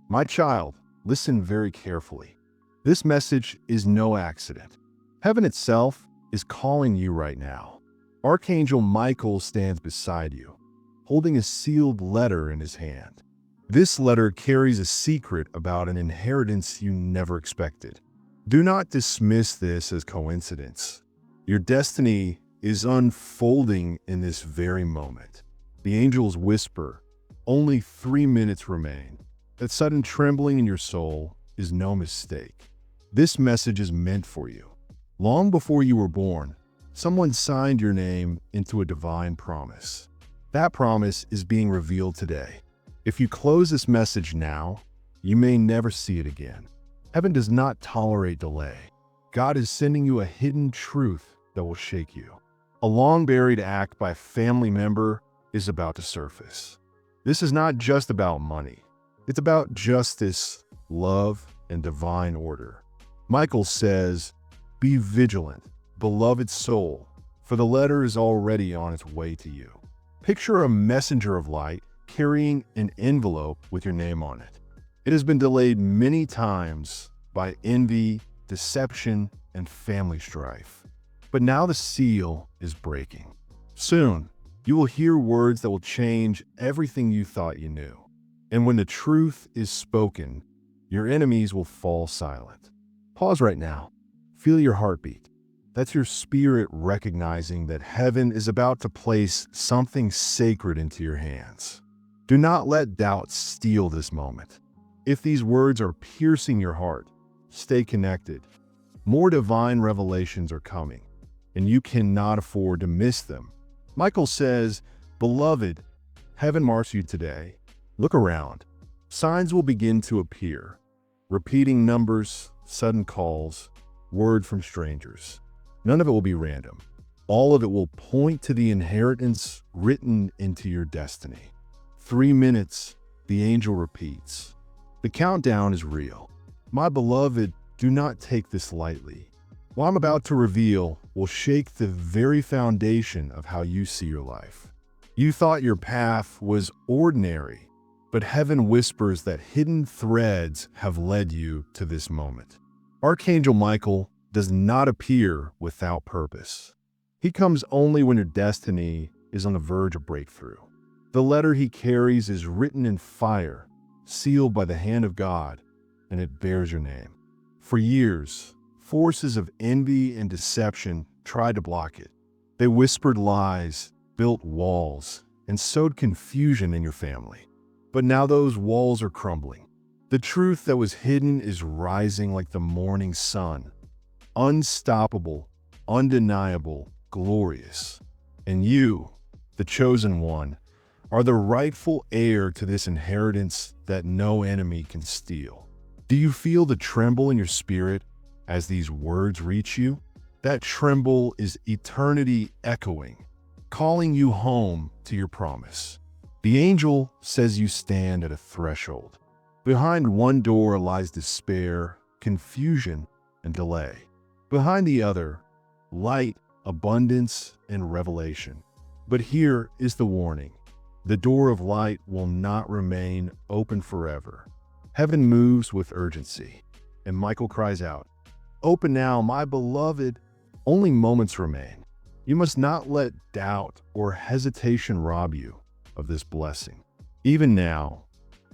My child, listen very carefully. This message is no accident. Heaven itself is calling you right now. Archangel Michael stands beside you, holding a sealed letter in his hand. This letter carries a secret about an inheritance you never expected. Do not dismiss this as coincidence. Your destiny is unfolding in this very moment. The angels whisper, "Only 3 minutes remain." That sudden trembling in your soul is no mistake. This message is meant for you. Long before you were born, someone signed your name into a divine promise. That promise is being revealed today. If you close this message now, you may never see it again. Heaven does not tolerate delay. God is sending you a hidden truth that will shake you. A long-buried act by a family member is about to surface. This is not just about money. It's about justice, love, and divine order. Michael says, "Be vigilant, beloved soul, for the letter is already on its way to you." Picture a messenger of light carrying an envelope with your name on it. It has been delayed many times by envy, deception, and family strife. But now the seal is breaking. Soon, you will hear words that will change everything you thought you knew. And when the truth is spoken, your enemies will fall silent. Pause right now. Feel your heartbeat. That's your spirit recognizing that heaven is about to place something sacred into your hands. Do not let doubt steal this moment. If these words are piercing your heart, stay connected. More divine revelations are coming, and you cannot afford to miss them. Michael says, "Beloved, heaven marks you today. Look around. Signs will begin to appear. Repeating numbers, sudden calls, word from strangers. None of it will be random. All of it will point to the inheritance written into your destiny." 3 minutes, the angel repeats. The countdown is real. My beloved, do not take this lightly. What I'm about to reveal will shake the very foundation of how you see your life. You thought your path was ordinary, but heaven whispers that hidden threads have led you to this moment. Archangel Michael does not appear without purpose. He comes only when your destiny is on the verge of breakthrough. The letter he carries is written in fire, sealed by the hand of God, and it bears your name. For years, forces of envy and deception tried to block it. They whispered lies, built walls, and sowed confusion in your family. But now those walls are crumbling. The truth that was hidden is rising like the morning sun. Unstoppable, undeniable, glorious. And you, the chosen one, are the rightful heir to this inheritance that no enemy can steal. Do you feel the tremble in your spirit as these words reach you? That tremble is eternity echoing, calling you home to your promise. The angel says you stand at a threshold. Behind one door lies despair, confusion, and delay. Behind the other, light, abundance, and revelation. But here is the warning. The door of light will not remain open forever. Heaven moves with urgency, and Michael cries out, "Open now, my beloved." Only moments remain. You must not let doubt or hesitation rob you of this blessing. Even now,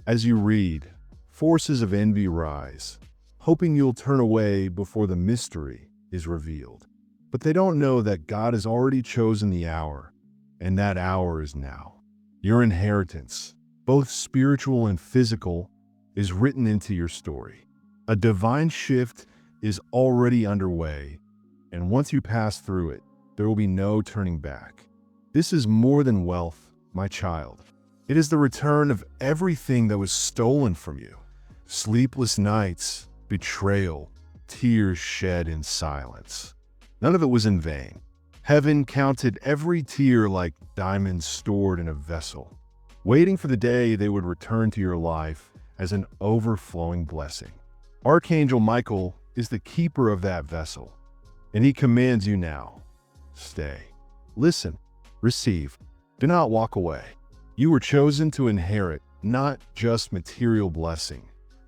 as you read, forces of envy rise, hoping you'll turn away before the mystery is revealed. But they don't know that God has already chosen the hour, and that hour is now. Your inheritance, both spiritual and physical, is written into your story. A divine shift is already underway, and once you pass through it, there will be no turning back. This is more than wealth, my child. It is the return of everything that was stolen from you. Sleepless nights, betrayal, tears shed in silence. None of it was in vain. Heaven counted every tear like diamonds stored in a vessel, waiting for the day they would return to your life as an overflowing blessing. Archangel Michael is the keeper of that vessel, and he commands you now. Stay. Listen. Receive. Do not walk away. You were chosen to inherit not just material blessing,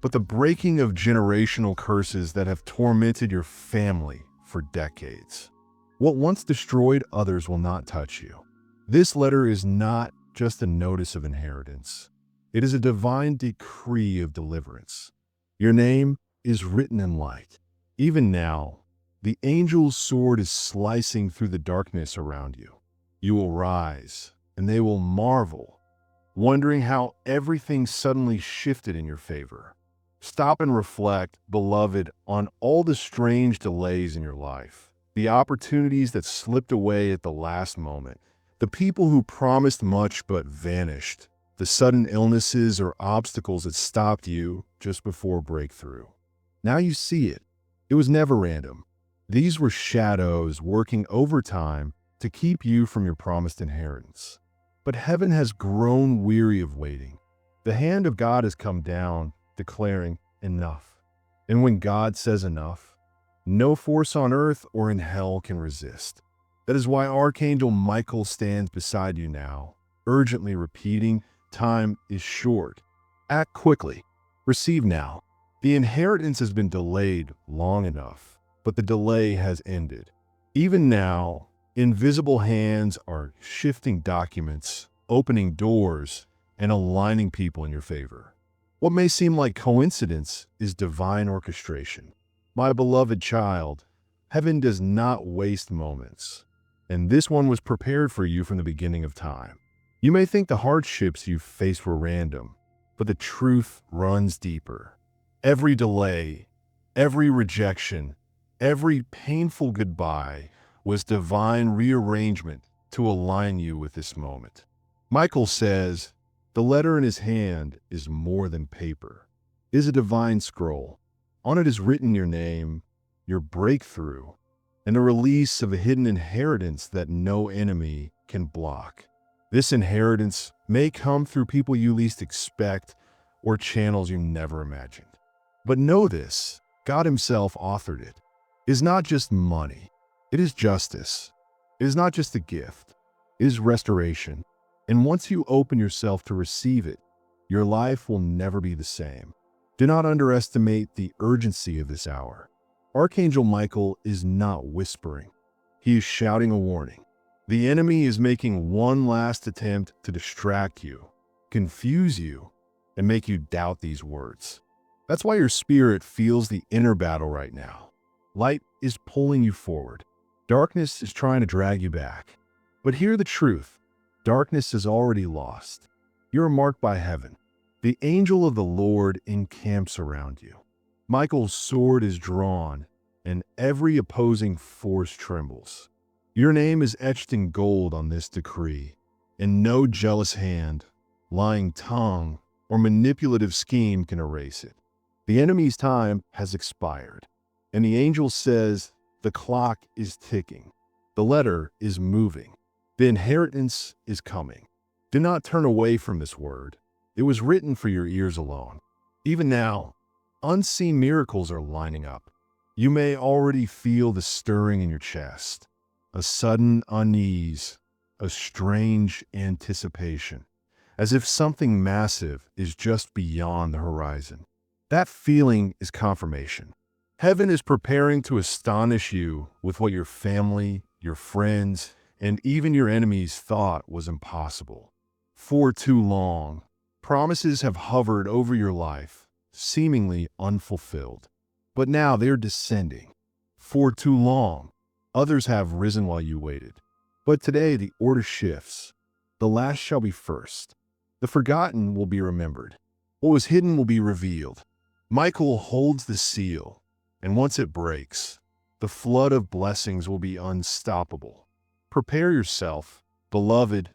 but the breaking of generational curses that have tormented your family for decades. What once destroyed others will not touch you. This letter is not just a notice of inheritance. It is a divine decree of deliverance. Your name is written in light. Even now, the angel's sword is slicing through the darkness around you. You will rise, and they will marvel, wondering how everything suddenly shifted in your favor. Stop and reflect, beloved, on all the strange delays in your life, the opportunities that slipped away at the last moment, the people who promised much but vanished, the sudden illnesses or obstacles that stopped you just before breakthrough. Now you see it. It was never random. These were shadows working overtime to keep you from your promised inheritance. But heaven has grown weary of waiting. The hand of God has come down, declaring enough. And when God says enough, no force on earth or in hell can resist. That is why Archangel Michael stands beside you now, urgently repeating, time is short. Act quickly. Receive now. The inheritance has been delayed long enough, but the delay has ended. Even now, invisible hands are shifting documents, opening doors, and aligning people in your favor. What may seem like coincidence is divine orchestration. My beloved child, heaven does not waste moments, and this one was prepared for you from the beginning of time. You may think the hardships you faced were random, but the truth runs deeper. Every delay, every rejection, every painful goodbye was divine rearrangement to align you with this moment. Michael says, the letter in his hand is more than paper. It is a divine scroll. On it is written your name, your breakthrough, and the release of a hidden inheritance that no enemy can block. This inheritance may come through people you least expect or channels you never imagined. But know this, God himself authored it. It is not just money. It is justice. It is not just a gift. It is restoration. And once you open yourself to receive it, your life will never be the same. Do not underestimate the urgency of this hour. Archangel Michael is not whispering. He is shouting a warning. The enemy is making one last attempt to distract you, confuse you, and make you doubt these words. That's why your spirit feels the inner battle right now. Light is pulling you forward. Darkness is trying to drag you back. But hear the truth. Darkness is already lost. You are marked by heaven. The angel of the Lord encamps around you. Michael's sword is drawn, and every opposing force trembles. Your name is etched in gold on this decree, and no jealous hand, lying tongue, or manipulative scheme can erase it. The enemy's time has expired, and the angel says the clock is ticking. The letter is moving. The inheritance is coming. Do not turn away from this word. It was written for your ears alone. Even now, unseen miracles are lining up. You may already feel the stirring in your chest, a sudden unease, a strange anticipation, as if something massive is just beyond the horizon. That feeling is confirmation. Heaven is preparing to astonish you with what your family, your friends, and even your enemies thought was impossible. For too long, promises have hovered over your life, seemingly unfulfilled. But now they're descending. For too long, others have risen while you waited. But today the order shifts. The last shall be first. The forgotten will be remembered. What was hidden will be revealed. Michael holds the seal, and once it breaks, the flood of blessings will be unstoppable. Prepare yourself, beloved.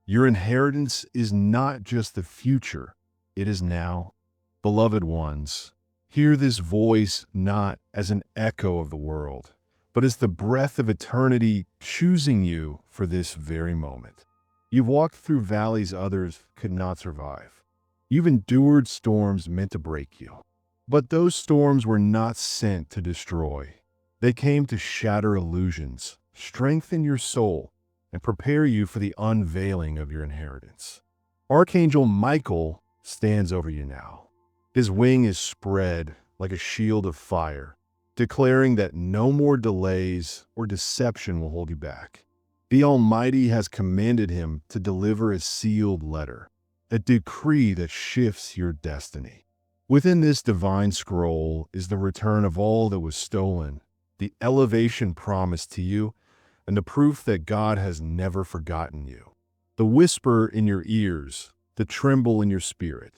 Your inheritance is not just the future, it is now. Beloved ones, hear this voice not as an echo of the world, but as the breath of eternity choosing you for this very moment. You've walked through valleys others could not survive. You've endured storms meant to break you. But those storms were not sent to destroy. They came to shatter illusions, strengthen your soul, and prepare you for the unveiling of your inheritance. Archangel Michael stands over you now. His wing is spread like a shield of fire, declaring that no more delays or deception will hold you back. The Almighty has commanded him to deliver a sealed letter, a decree that shifts your destiny. Within this divine scroll is the return of all that was stolen, the elevation promised to you, and the proof that God has never forgotten you. The whisper in your ears, the tremble in your spirit.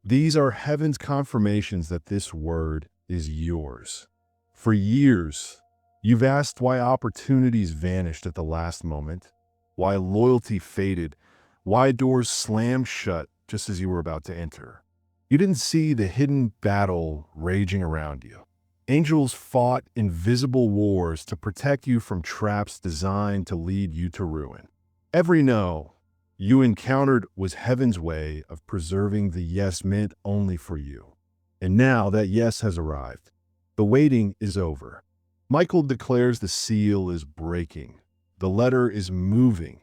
These are heaven's confirmations that this word is yours. For years, you've asked why opportunities vanished at the last moment, why loyalty faded, why doors slammed shut just as you were about to enter. You didn't see the hidden battle raging around you. Angels fought invisible wars to protect you from traps designed to lead you to ruin. Every no you encountered was heaven's way of preserving the yes meant only for you. And now that yes has arrived, the waiting is over. Michael declares the seal is breaking, the letter is moving,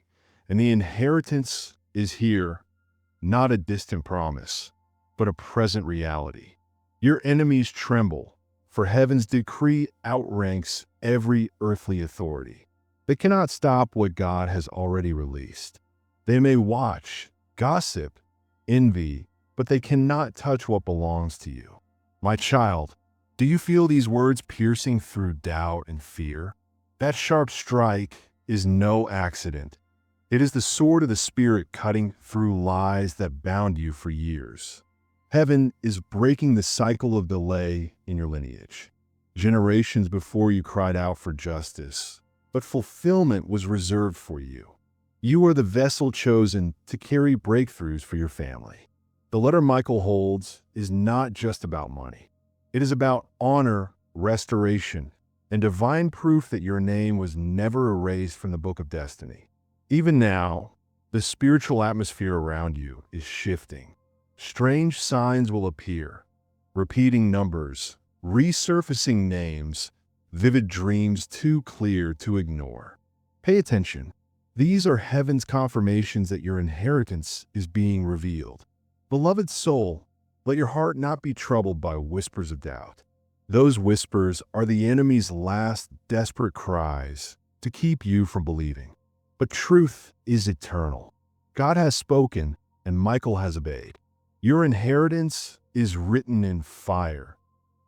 and the inheritance is here, not a distant promise, but a present reality. Your enemies tremble, for heaven's decree outranks every earthly authority. They cannot stop what God has already released. They may watch, gossip, envy, but they cannot touch what belongs to you. My child, do you feel these words piercing through doubt and fear? That sharp strike is no accident. It is the sword of the Spirit cutting through lies that bound you for years. Heaven is breaking the cycle of delay in your lineage. Generations before you cried out for justice, but fulfillment was reserved for you. You are the vessel chosen to carry breakthroughs for your family. The letter Michael holds is not just about money. It is about honor, restoration, and divine proof that your name was never erased from the book of destiny. Even now, the spiritual atmosphere around you is shifting. Strange signs will appear, repeating numbers, resurfacing names, vivid dreams too clear to ignore. Pay attention. These are heaven's confirmations that your inheritance is being revealed. Beloved soul, let your heart not be troubled by whispers of doubt. Those whispers are the enemy's last desperate cries to keep you from believing. But truth is eternal. God has spoken, and Michael has obeyed. Your inheritance is written in fire,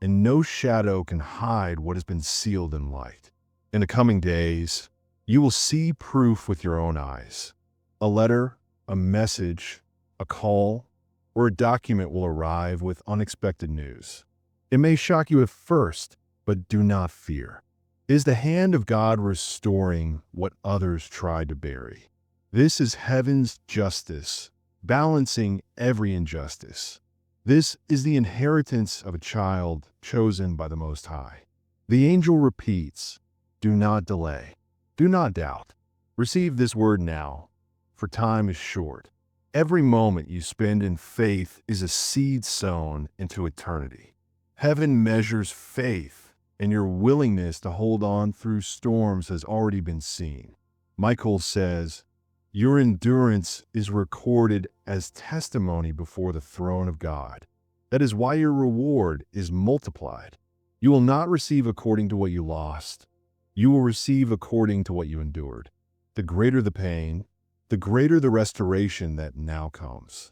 and no shadow can hide what has been sealed in light. In the coming days, you will see proof with your own eyes. A letter, a message, a call, or a document will arrive with unexpected news. It may shock you at first, but do not fear. It is the hand of God restoring what others tried to bury. This is heaven's justice, balancing every injustice. This is the inheritance of a child chosen by the Most High. The angel repeats, do not delay, do not doubt. Receive this word now, for time is short. Every moment you spend in faith is a seed sown into eternity. Heaven measures faith, and your willingness to hold on through storms has already been seen. Michael says, your endurance is recorded as testimony before the throne of God. That is why your reward is multiplied. You will not receive according to what you lost. You will receive according to what you endured. The greater the pain, the greater the restoration that now comes.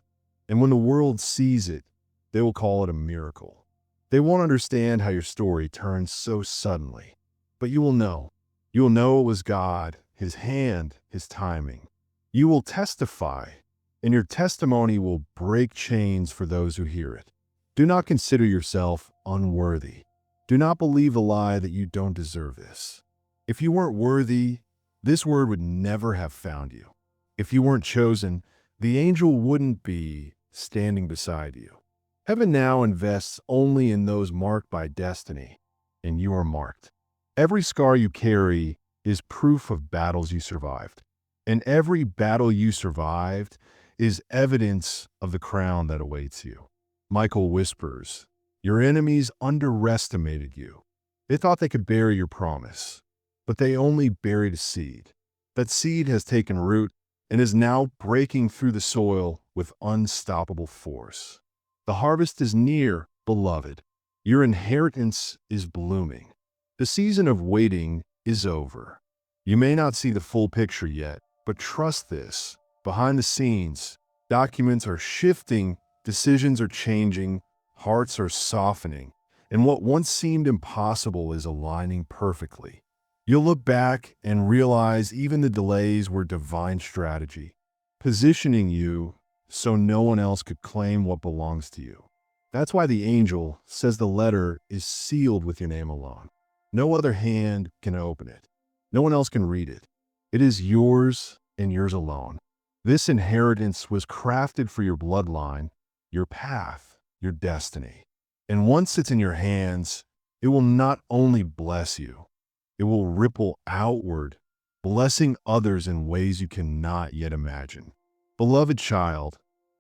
And when the world sees it, they will call it a miracle. They won't understand how your story turned so suddenly. But you will know. You will know it was God, His hand, His timing. You will testify, and your testimony will break chains for those who hear it. Do not consider yourself unworthy. Do not believe the lie that you don't deserve this. If you weren't worthy, this word would never have found you. If you weren't chosen, the angel wouldn't be standing beside you. Heaven now invests only in those marked by destiny, and you are marked. Every scar you carry is proof of battles you survived. And every battle you survived is evidence of the crown that awaits you. Michael whispers, your enemies underestimated you. They thought they could bury your promise, but they only buried a seed. That seed has taken root and is now breaking through the soil with unstoppable force. The harvest is near, beloved. Your inheritance is blooming. The season of waiting is over. You may not see the full picture yet, but trust this. Behind the scenes, documents are shifting, decisions are changing, hearts are softening, and what once seemed impossible is aligning perfectly. You'll look back and realize even the delays were divine strategy, positioning you so no one else could claim what belongs to you. That's why the angel says the letter is sealed with your name alone. No other hand can open it. No one else can read it. It is yours and yours alone. This inheritance was crafted for your bloodline, your path, your destiny. And once it's in your hands, it will not only bless you, it will ripple outward, blessing others in ways you cannot yet imagine. Beloved child,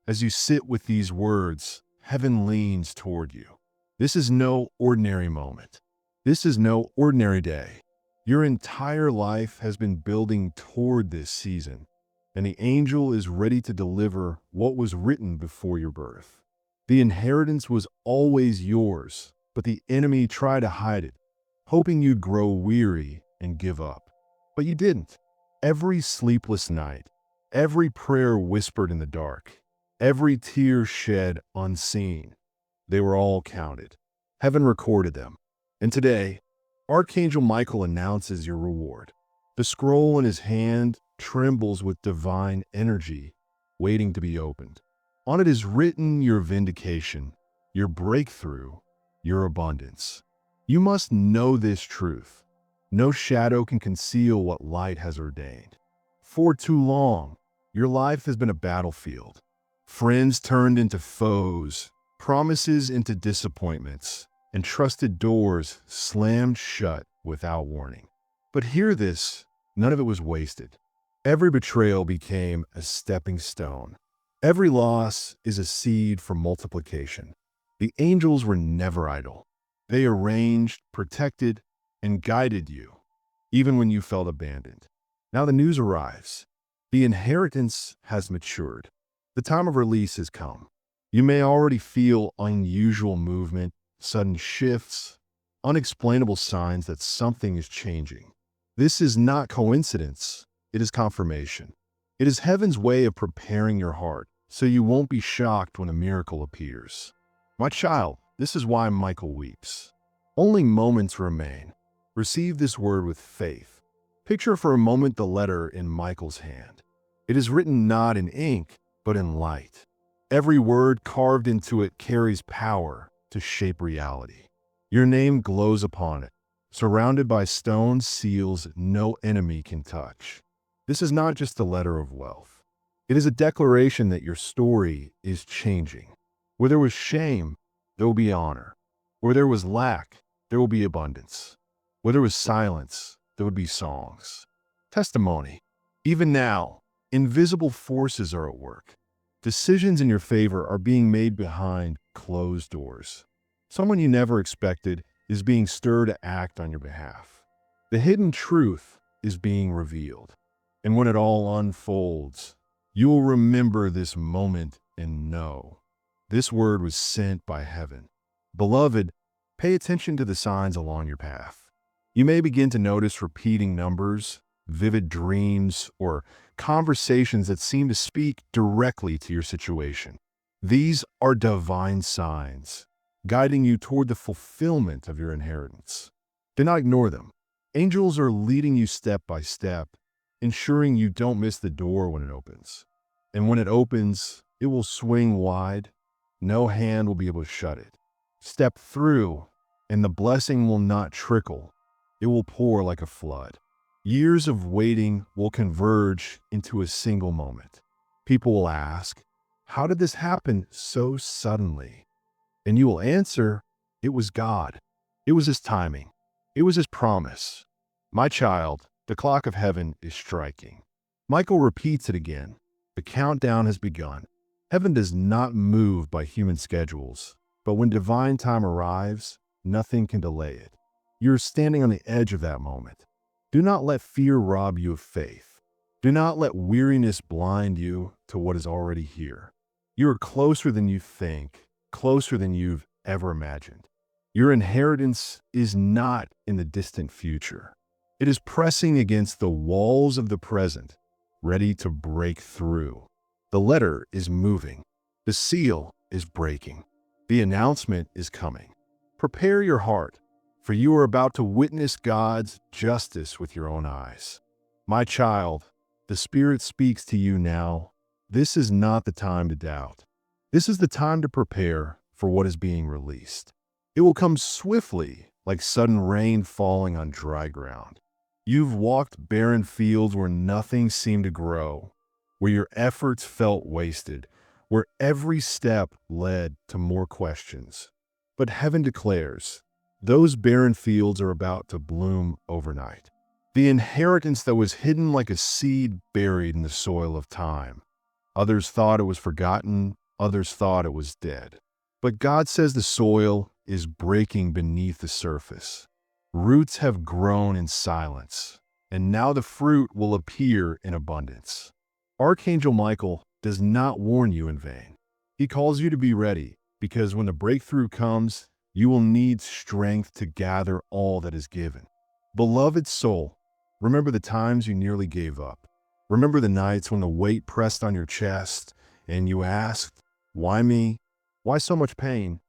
as you sit with these words, heaven leans toward you. This is no ordinary moment. This is no ordinary day. Your entire life has been building toward this season, and the angel is ready to deliver what was written before your birth. The inheritance was always yours, but the enemy tried to hide it, hoping you'd grow weary and give up. But you didn't. Every sleepless night, every prayer whispered in the dark, every tear shed unseen, they were all counted. Heaven recorded them. And today, Archangel Michael announces your reward. The scroll in his hand trembles with divine energy, waiting to be opened. On it is written your vindication, your breakthrough, your abundance. You must know this truth. No shadow can conceal what light has ordained. For too long, your life has been a battlefield. Friends turned into foes, promises into disappointments, and trusted doors slammed shut without warning. But hear this, none of it was wasted. Every betrayal became a stepping stone. Every loss is a seed for multiplication. The angels were never idle. They arranged, protected, and guided you, even when you felt abandoned. Now the news arrives. The inheritance has matured. The time of release has come. You may already feel unusual movement, sudden shifts, unexplainable signs that something is changing. This is not coincidence. It is confirmation. It is heaven's way of preparing your heart so you won't be shocked when a miracle appears. My child, this is why Michael weeps. Only moments remain. Receive this word with faith. Picture for a moment the letter in Michael's hand. It is written not in ink, but in light. Every word carved into it carries power to shape reality. Your name glows upon it, surrounded by stone seals no enemy can touch. This is not just a letter of wealth. It is a declaration that your story is changing. Where there was shame, there will be honor. Where there was lack, there will be abundance. Where there was silence, there would be songs. Testimony. Even now, invisible forces are at work. Decisions in your favor are being made behind closed doors. Someone you never expected is being stirred to act on your behalf. The hidden truth is being revealed. And when it all unfolds, you will remember this moment and know this word was sent by heaven. Beloved, pay attention to the signs along your path. You may begin to notice repeating numbers, vivid dreams, or conversations that seem to speak directly to your situation. These are divine signs, guiding you toward the fulfillment of your inheritance. Do not ignore them. Angels are leading you step by step, ensuring you don't miss the door when it opens. And when it opens, it will swing wide. No hand will be able to shut it. Step through, and the blessing will not trickle. It will pour like a flood. Years of waiting will converge into a single moment. People will ask, how did this happen so suddenly? And you will answer, it was God. It was His timing. It was His promise. My child, the clock of heaven is striking. Michael repeats it again. The countdown has begun. Heaven does not move by human schedules, but when divine time arrives, nothing can delay it. You're standing on the edge of that moment. Do not let fear rob you of faith. Do not let weariness blind you to what is already here. You are closer than you think, closer than you've ever imagined. Your inheritance is not in the distant future. It is pressing against the walls of the present, ready to break through. The letter is moving. The seal is breaking. The announcement is coming. Prepare your heart, for you are about to witness God's justice with your own eyes. My child, the Spirit speaks to you now. This is not the time to doubt. This is the time to prepare for what is being released. It will come swiftly, like sudden rain falling on dry ground. You've walked barren fields where nothing seemed to grow, where your efforts felt wasted, where every step led to more questions. But heaven declares, those barren fields are about to bloom overnight. The inheritance that was hidden like a seed buried in the soil of time. Others thought it was forgotten, others thought it was dead. But God says the soil is breaking beneath the surface. Roots have grown in silence, and now the fruit will appear in abundance. Archangel Michael does not warn you in vain. He calls you to be ready, because when the breakthrough comes, you will need strength to gather all that is given. Beloved soul, remember the times you nearly gave up. Remember the nights when the weight pressed on your chest and you asked, "Why me? Why so much pain?"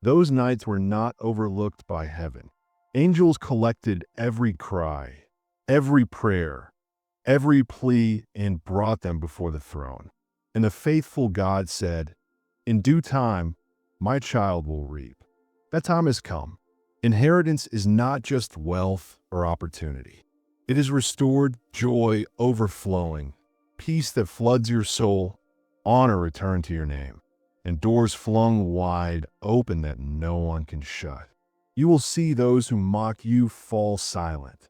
Those nights were not overlooked by heaven. Angels collected every cry, every prayer, every plea, and brought them before the throne. And the faithful God said, "In due time, my child will reap." That time has come. Inheritance is not just wealth or opportunity. It is restored joy overflowing, peace that floods your soul, honor returned to your name, and doors flung wide open that no one can shut. You will see those who mock you fall silent,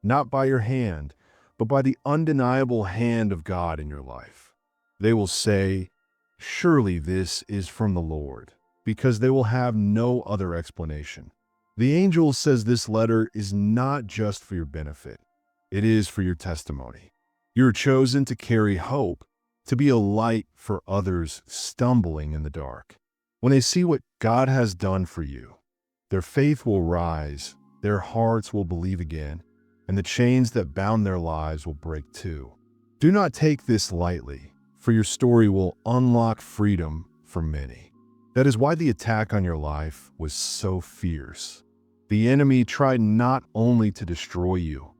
not by your hand, but by the undeniable hand of God in your life. They will say, "Surely this is from the Lord," because they will have no other explanation. The angel says this letter is not just for your benefit. It is for your testimony. You're chosen to carry hope, to be a light for others stumbling in the dark. When they see what God has done for you, their faith will rise, their hearts will believe again, and the chains that bound their lives will break too. Do not take this lightly, for your story will unlock freedom for many. That is why the attack on your life was so fierce. The enemy tried not only to destroy you,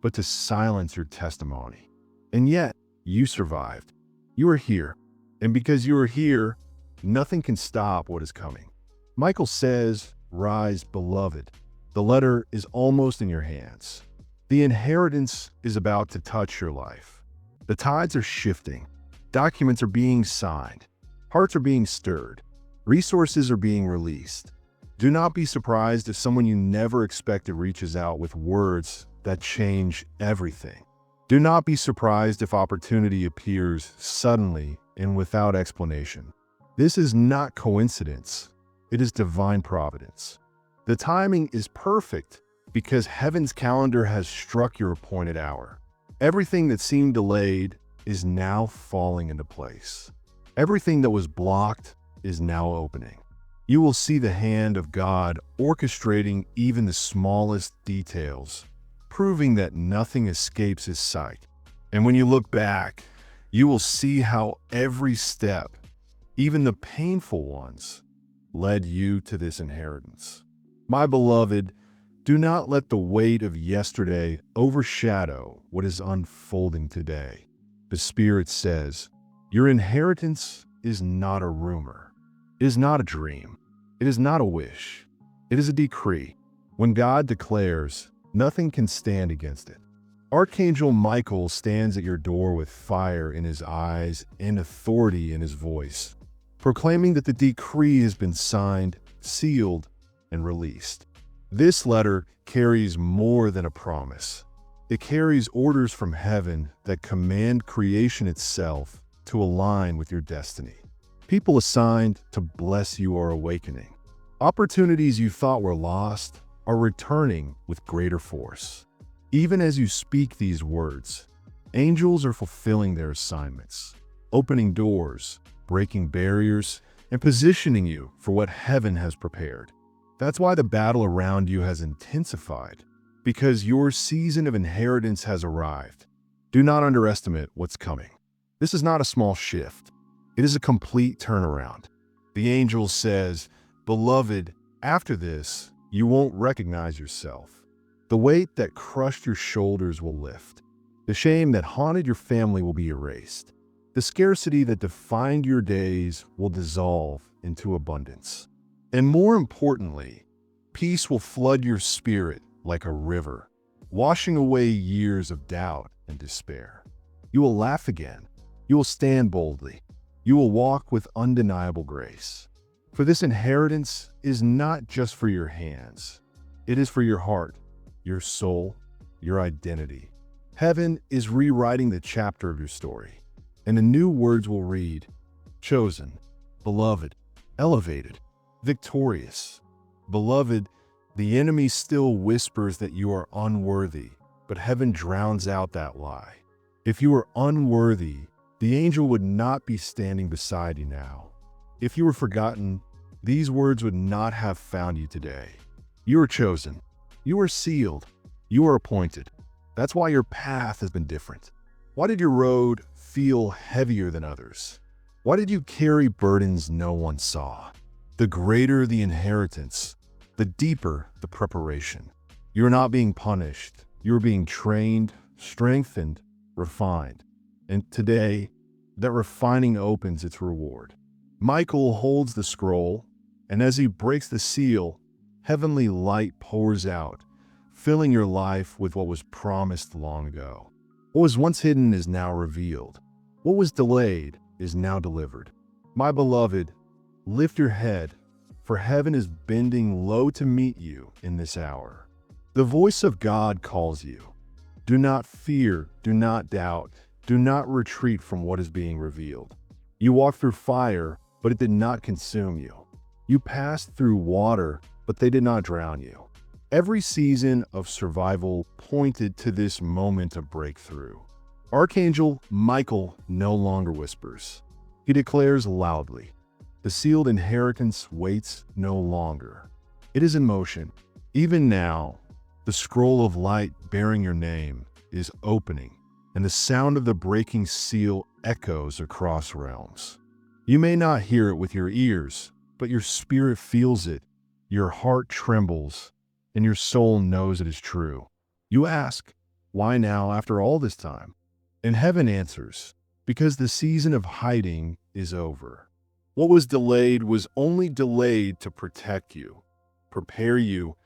but to silence your testimony. And yet, you survived. You are here. And because you are here, nothing can stop what is coming. Michael says, "Rise, beloved." The letter is almost in your hands. The inheritance is about to touch your life. The tides are shifting. Documents are being signed. Hearts are being stirred. Resources are being released. Do not be surprised if someone you never expected reaches out with words that change everything. Do not be surprised if opportunity appears suddenly and without explanation. This is not coincidence. It is divine providence. The timing is perfect because heaven's calendar has struck your appointed hour. Everything that seemed delayed is now falling into place. Everything that was blocked is now opening. You will see the hand of God orchestrating even the smallest details, proving that nothing escapes his sight. And when you look back, you will see how every step, even the painful ones, led you to this inheritance. My beloved, do not let the weight of yesterday overshadow what is unfolding today. The Spirit says, your inheritance is not a rumor. It is not a dream. It is not a wish. It is a decree. When God declares, nothing can stand against it. Archangel Michael stands at your door with fire in his eyes and authority in his voice, proclaiming that the decree has been signed, sealed, and released. This letter carries more than a promise. It carries orders from heaven that command creation itself to align with your destiny. People assigned to bless you are awakening. Opportunities you thought were lost are returning with greater force. Even as you speak these words, angels are fulfilling their assignments, opening doors, breaking barriers, and positioning you for what heaven has prepared. That's why the battle around you has intensified, because your season of inheritance has arrived. Do not underestimate what's coming. This is not a small shift. It is a complete turnaround. The angel says, "Beloved, after this, you won't recognize yourself. The weight that crushed your shoulders will lift. The shame that haunted your family will be erased. The scarcity that defined your days will dissolve into abundance. And more importantly, peace will flood your spirit like a river, washing away years of doubt and despair. You will laugh again. You will stand boldly. You will walk with undeniable grace. For this inheritance is not just for your hands. It is for your heart, your soul, your identity. Heaven is rewriting the chapter of your story, and the new words will read, chosen, beloved, elevated, victorious. Beloved, the enemy still whispers that you are unworthy, but heaven drowns out that lie. If you were unworthy, the angel would not be standing beside you now. If you were forgotten, these words would not have found you today. You are chosen. You are sealed. You are appointed. That's why your path has been different. Why did your road feel heavier than others? Why did you carry burdens no one saw? The greater the inheritance, the deeper the preparation. You're not being punished. You're being trained, strengthened, refined. And today, that refining opens its reward. Michael holds the scroll, and as he breaks the seal, heavenly light pours out, filling your life with what was promised long ago. What was once hidden is now revealed. What was delayed is now delivered. My beloved, lift your head, for heaven is bending low to meet you in this hour. The voice of God calls you. Do not fear, do not doubt, do not retreat from what is being revealed. You walked through fire, but it did not consume you. You passed through water, but they did not drown you. Every season of survival pointed to this moment of breakthrough. Archangel Michael no longer whispers. He declares loudly, the sealed inheritance waits no longer. It is in motion. Even now, the scroll of light bearing your name is opening, and the sound of the breaking seal echoes across realms. You may not hear it with your ears, but your spirit feels it, your heart trembles, and your soul knows it is true. You ask, why now after all this time? And heaven answers, because the season of hiding is over. What was delayed was only delayed to protect you, prepare you,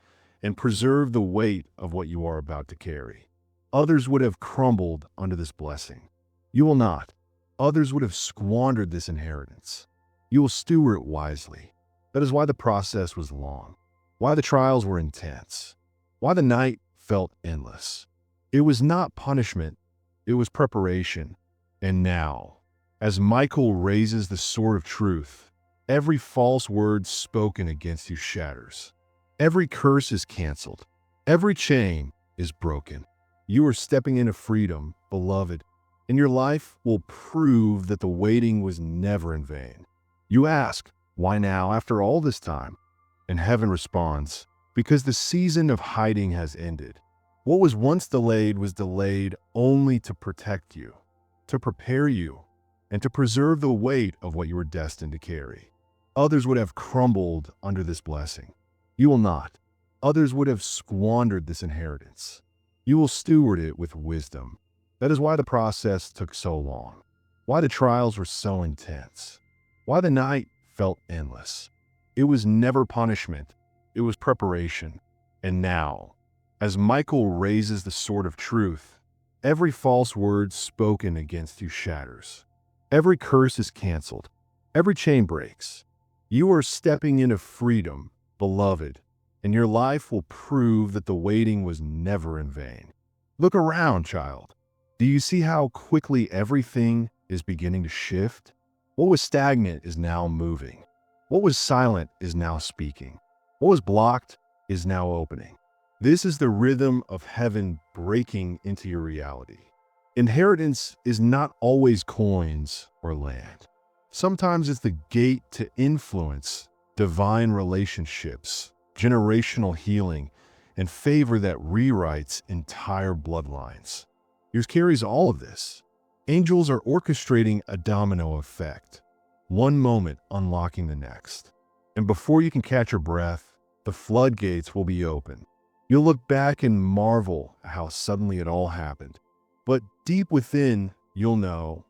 and preserve the weight of what you are about to carry. Others would have crumbled under this blessing. You will not. Others would have squandered this inheritance. You will steward it wisely. That is why the process was long, why the trials were intense, why the night felt endless. It was not punishment, it was preparation. And now, as Michael raises the sword of truth, every false word spoken against you shatters. Every curse is canceled. Every chain is broken. You are stepping into freedom, beloved, and your life will prove that the waiting was never in vain. You ask, why now after all this time? And heaven responds, because the season of hiding has ended. What was once delayed was delayed only to protect you, to prepare you, and to preserve the weight of what you were destined to carry. Others would have crumbled under this blessing. You will not. Others would have squandered this inheritance. You will steward it with wisdom. That is why the process took so long, why the trials were so intense, why the night felt endless. It was never punishment. It was preparation. And now, as Michael raises the sword of truth, every false word spoken against you shatters. Every curse is canceled. Every chain breaks. You are stepping into freedom, beloved, and your life will prove that the waiting was never in vain. Look around, child. Do you see how quickly everything is beginning to shift? What was stagnant is now moving. What was silent is now speaking. What was blocked is now opening. This is the rhythm of heaven breaking into your reality. Inheritance is not always coins or land. Sometimes it's the gate to influence, divine relationships, generational healing, and favor that rewrites entire bloodlines. Yours carries all of this. Angels are orchestrating a domino effect, one moment unlocking the next. And before you can catch your breath, the floodgates will be open. You'll look back and marvel at how suddenly it all happened. But deep within, you'll know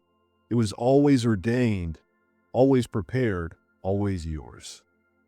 it was always ordained, always prepared, always yours.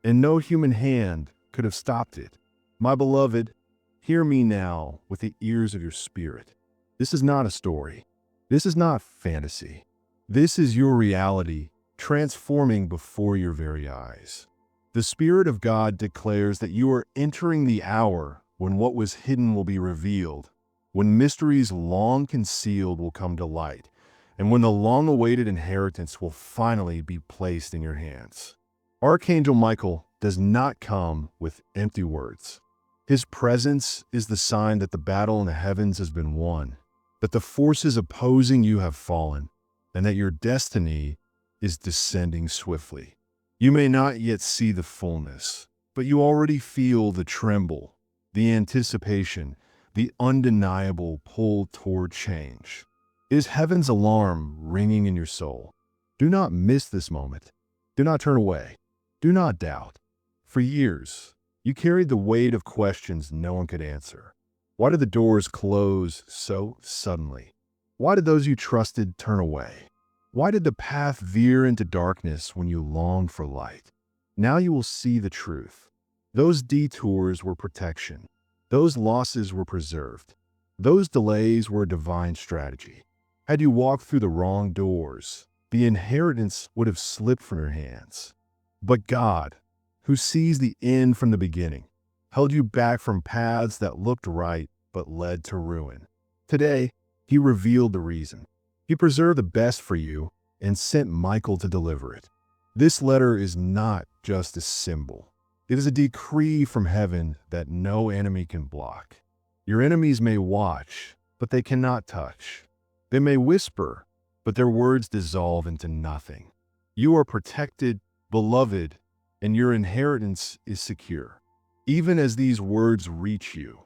And no human hand could have stopped it. My beloved, hear me now with the ears of your spirit. This is not a story. This is not fantasy. This is your reality transforming before your very eyes. The Spirit of God declares that you are entering the hour when what was hidden will be revealed, when mysteries long concealed will come to light, and when the long-awaited inheritance will finally be placed in your hands. Archangel Michael does not come with empty words. His presence is the sign that the battle in the heavens has been won, that the forces opposing you have fallen, and that your destiny is descending swiftly. You may not yet see the fullness, but you already feel the tremble, the anticipation, the undeniable pull toward change. It is heaven's alarm ringing in your soul. Do not miss this moment. Do not turn away. Do not doubt. For years, you carried the weight of questions no one could answer. Why did the doors close so suddenly? Why did those you trusted turn away? Why did the path veer into darkness when you longed for light? Now you will see the truth. Those detours were protection. Those losses were preserved. Those delays were a divine strategy. Had you walked through the wrong doors, the inheritance would have slipped from your hands. But God, who sees the end from the beginning, held you back from paths that looked right but led to ruin. Today, He revealed the reason. He preserved the best for you and sent Michael to deliver it. This letter is not just a symbol. It is a decree from heaven that no enemy can block. Your enemies may watch, but they cannot touch. They may whisper, but their words dissolve into nothing. You are protected, beloved, and your inheritance is secure. Even as these words reach you,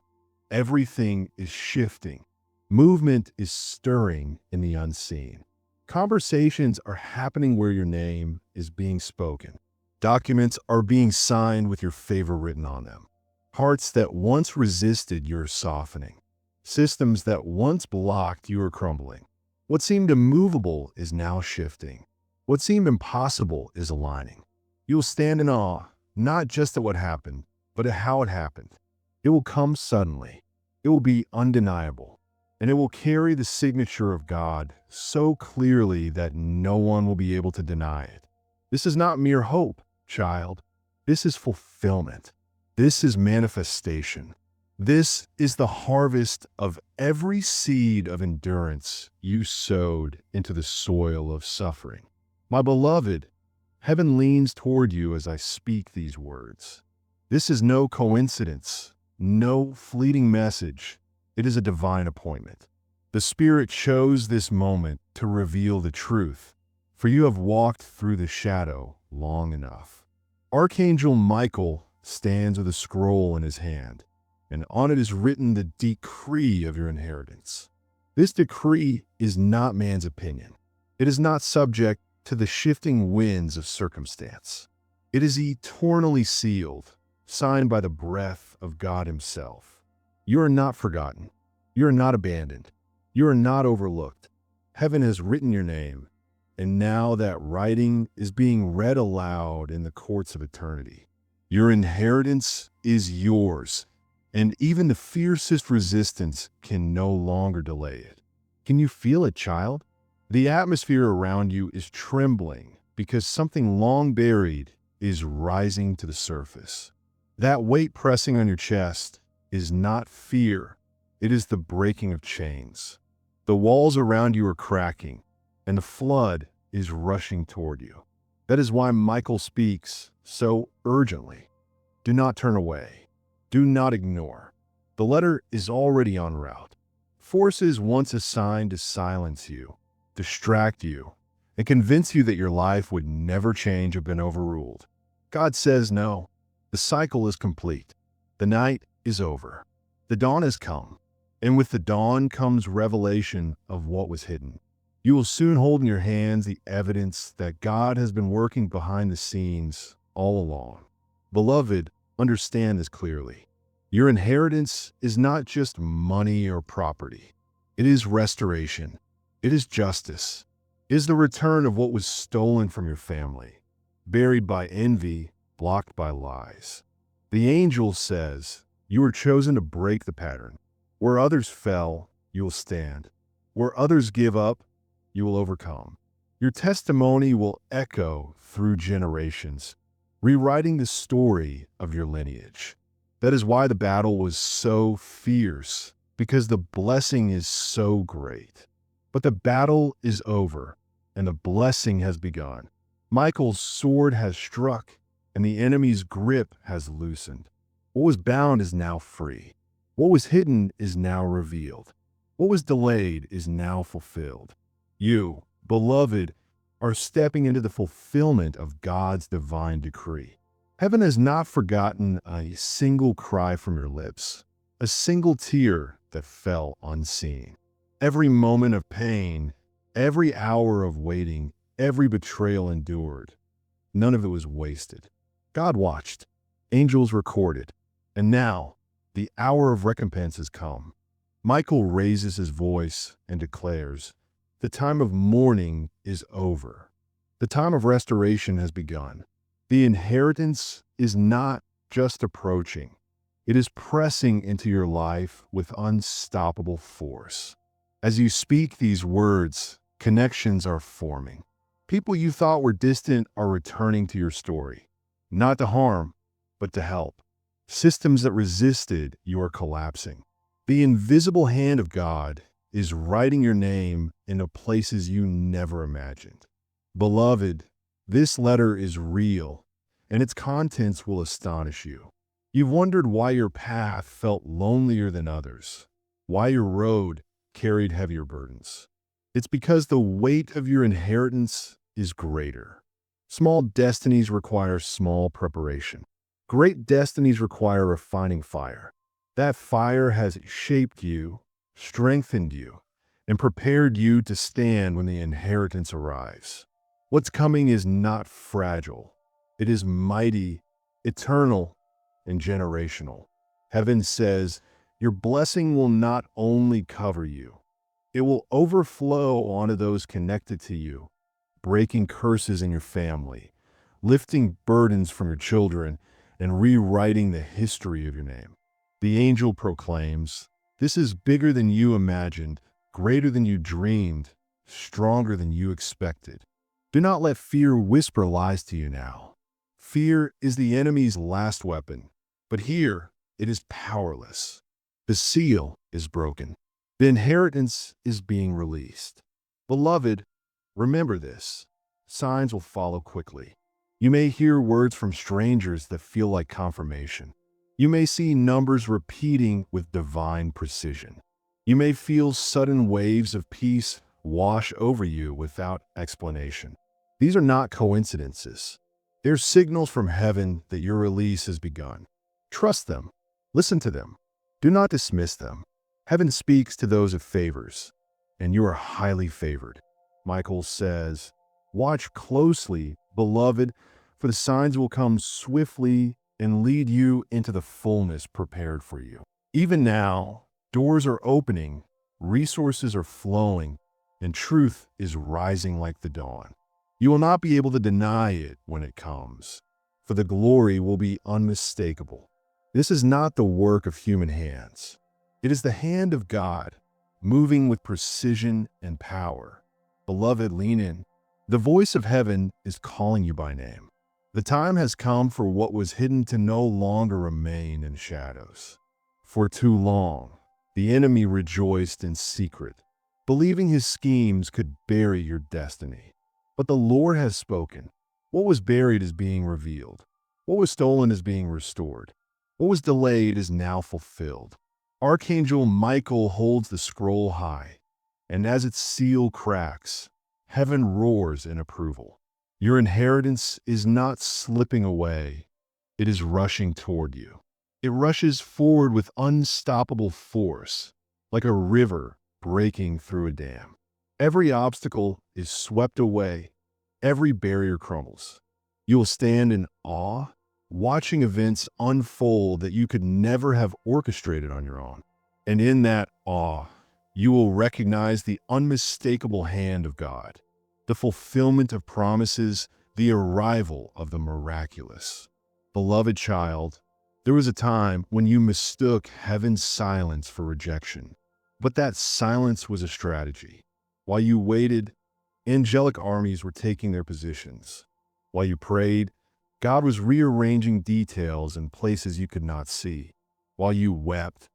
everything is shifting. Movement is stirring in the unseen. Conversations are happening where your name is being spoken. Documents are being signed with your favor written on them. Hearts that once resisted, you're softening. Systems that once blocked, you are crumbling. What seemed immovable is now shifting. What seemed impossible is aligning. You will stand in awe, not just at what happened, but at how it happened. It will come suddenly. It will be undeniable. And it will carry the signature of God so clearly that no one will be able to deny it. This is not mere hope, child. This is fulfillment. This is manifestation. This is the harvest of every seed of endurance you sowed into the soil of suffering. My beloved, heaven leans toward you as I speak these words. This is no coincidence, no fleeting message. It is a divine appointment. The Spirit chose this moment to reveal the truth, for you have walked through the shadow long enough. Archangel Michael stands with a scroll in his hand, and on it is written the decree of your inheritance. This decree is not man's opinion. It is not subject to the shifting winds of circumstance. It is eternally sealed, signed by the breath of God Himself. You are not forgotten. You are not abandoned. You are not overlooked. Heaven has written your name, and now that writing is being read aloud in the courts of eternity. Your inheritance is yours, and even the fiercest resistance can no longer delay it. Can you feel it, child? The atmosphere around you is trembling because something long buried is rising to the surface. That weight pressing on your chest is not fear. It is the breaking of chains. The walls around you are cracking, and the flood is rushing toward you. That is why Michael speaks so urgently. Do not turn away. Do not ignore. The letter is already en route. Forces once assigned to silence you, distract you, and convince you that your life would never change or been overruled. God says no. The cycle is complete. The night is over. The dawn has come. And with the dawn comes revelation of what was hidden. You will soon hold in your hands the evidence that God has been working behind the scenes all along. Beloved, understand this clearly. Your inheritance is not just money or property. It is restoration. It is justice. It is the return of what was stolen from your family, buried by envy, blocked by lies. The angel says, you were chosen to break the pattern. Where others fell, you will stand. Where others give up, you will overcome. Your testimony will echo through generations, rewriting the story of your lineage. That is why the battle was so fierce, because the blessing is so great. But the battle is over, and the blessing has begun. Michael's sword has struck, and the enemy's grip has loosened. What was bound is now free. What was hidden is now revealed. What was delayed is now fulfilled. You, beloved, are stepping into the fulfillment of God's divine decree. Heaven has not forgotten a single cry from your lips, a single tear that fell unseen. Every moment of pain, every hour of waiting, every betrayal endured, none of it was wasted. God watched, angels recorded, and now the hour of recompense has come. Michael raises his voice and declares, the time of mourning is over. The time of restoration has begun. The inheritance is not just approaching. It is pressing into your life with unstoppable force. As you speak these words, connections are forming. People you thought were distant are returning to your story, not to harm, but to help. Systems that resisted you are collapsing. The invisible hand of God is writing your name into places you never imagined. Beloved, this letter is real, and its contents will astonish you. You've wondered why your path felt lonelier than others, why your road carried heavier burdens. It's because the weight of your inheritance is greater. Small destinies require small preparation. Great destinies require refining fire. That fire has shaped you, strengthened you, and prepared you to stand when the inheritance arrives. What's coming is not fragile. It is mighty, eternal, and generational. Heaven says, your blessing will not only cover you, it will overflow onto those connected to you, breaking curses in your family, lifting burdens from your children, and rewriting the history of your name. The angel proclaims, this is bigger than you imagined, greater than you dreamed, stronger than you expected. Do not let fear whisper lies to you now. Fear is the enemy's last weapon, but here it is powerless. The seal is broken. The inheritance is being released. Beloved, remember this. Signs will follow quickly. You may hear words from strangers that feel like confirmation. You may see numbers repeating with divine precision. You may feel sudden waves of peace wash over you without explanation. These are not coincidences. They're signals from heaven that your release has begun. Trust them. Listen to them. Do not dismiss them. Heaven speaks to those it favors, and you are highly favored. Michael says, watch closely, beloved, for the signs will come swiftly and lead you into the fullness prepared for you. Even now, doors are opening, resources are flowing, and truth is rising like the dawn. You will not be able to deny it when it comes, for the glory will be unmistakable. This is not the work of human hands. It is the hand of God, moving with precision and power. Beloved, lean in. The voice of heaven is calling you by name. The time has come for what was hidden to no longer remain in shadows. For too long, the enemy rejoiced in secret, believing his schemes could bury your destiny. But the Lord has spoken. What was buried is being revealed. What was stolen is being restored. What was delayed is now fulfilled. Archangel Michael holds the scroll high, and as its seal cracks, Heaven roars in approval. Your inheritance is not slipping away. It is rushing toward you. It rushes forward with unstoppable force, like a river breaking through a dam. Every obstacle is swept away. Every barrier crumbles. You will stand in awe, watching events unfold that you could never have orchestrated on your own. And in that awe, you will recognize the unmistakable hand of God, the fulfillment of promises, the arrival of the miraculous. Beloved child, there was a time when you mistook heaven's silence for rejection, but that silence was a strategy. While you waited, angelic armies were taking their positions. While you prayed, God was rearranging details in places you could not see. While you wept,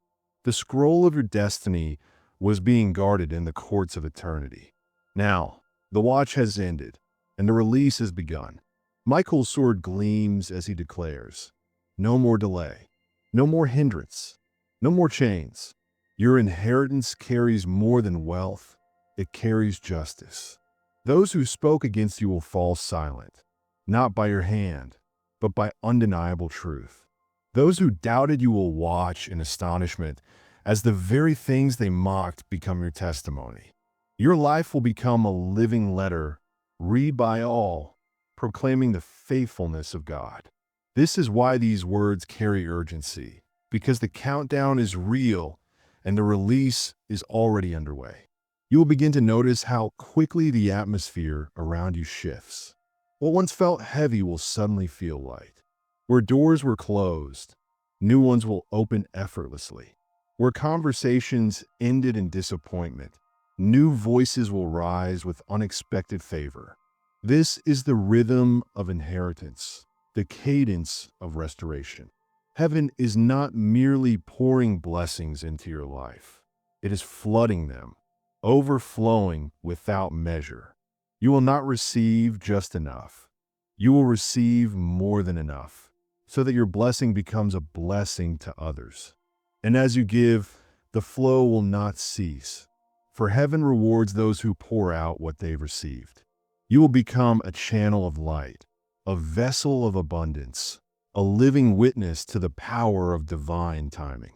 the scroll of your destiny was being guarded in the courts of eternity. Now, the watch has ended, and the release has begun. Michael's sword gleams as he declares, no more delay, no more hindrance, no more chains. Your inheritance carries more than wealth, it carries justice. Those who spoke against you will fall silent, not by your hand, but by undeniable truth. Those who doubted you will watch in astonishment as the very things they mocked become your testimony. Your life will become a living letter, read by all, proclaiming the faithfulness of God. This is why these words carry urgency, because the countdown is real and the release is already underway. You will begin to notice how quickly the atmosphere around you shifts. What once felt heavy will suddenly feel light. Where doors were closed, new ones will open effortlessly. Where conversations ended in disappointment, new voices will rise with unexpected favor. This is the rhythm of inheritance, the cadence of restoration. Heaven is not merely pouring blessings into your life. It is flooding them, overflowing without measure. You will not receive just enough. You will receive more than enough, so that your blessing becomes a blessing to others. And as you give, the flow will not cease, for heaven rewards those who pour out what they've received. You will become a channel of light, a vessel of abundance, a living witness to the power of divine timing.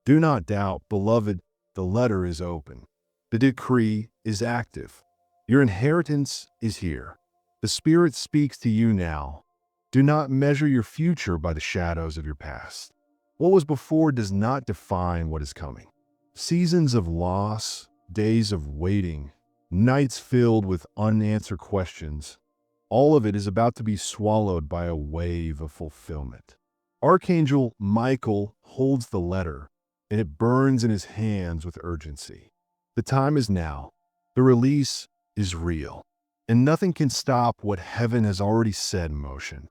Do not doubt, beloved, the letter is open. The decree is active. Your inheritance is here. The Spirit speaks to you now. Do not measure your future by the shadows of your past. What was before does not define what is coming. Seasons of loss, days of waiting, nights filled with unanswered questions, all of it is about to be swallowed by a wave of fulfillment. Archangel Michael holds the letter, and it burns in his hands with urgency. The time is now. The release is real, and nothing can stop what heaven has already set in motion.